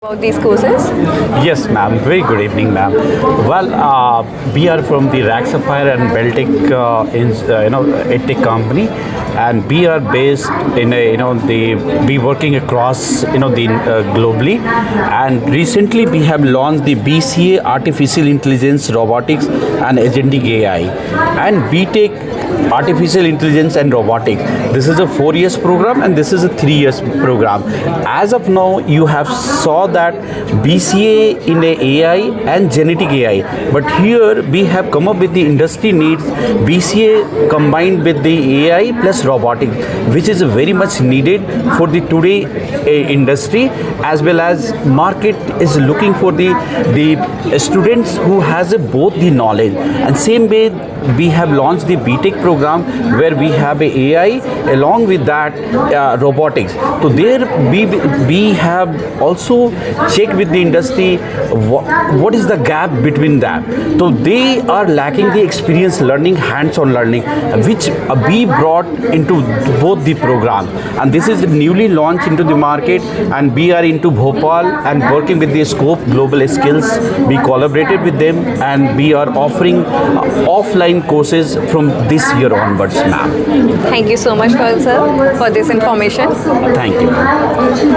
about these courses? Yes, ma'am. Very good evening, ma'am. Well, we are from the Raak Sapphire and B.Tech, EdTech company, and we are based in we working across the globally, and recently we have launched the BCA Artificial Intelligence, Robotics and Agentic AI, and B.Tech Artificial Intelligence and Robotics. This is a 4 years program and this is a 3 years program. As of now, you have saw that BCA in a AI and genetic AI, but here we have come up with the industry needs BCA combined with the AI plus robotics, which is very much needed for the today industry, as well as market is looking for the students who has both the knowledge. And same way we have launched the B.Tech program where we have a AI along with that robotics. So there we have also checked with the industry what is the gap between that. So they are lacking the experience learning, hands-on learning, which we brought into both the program. And this is newly launched into the market, and we are into Bhopal and working with the Scope Global Skills. We collaborated with them and we are offering offline courses from this year onwards, ma'am. Thank you so much, sir, for this information. Thank you.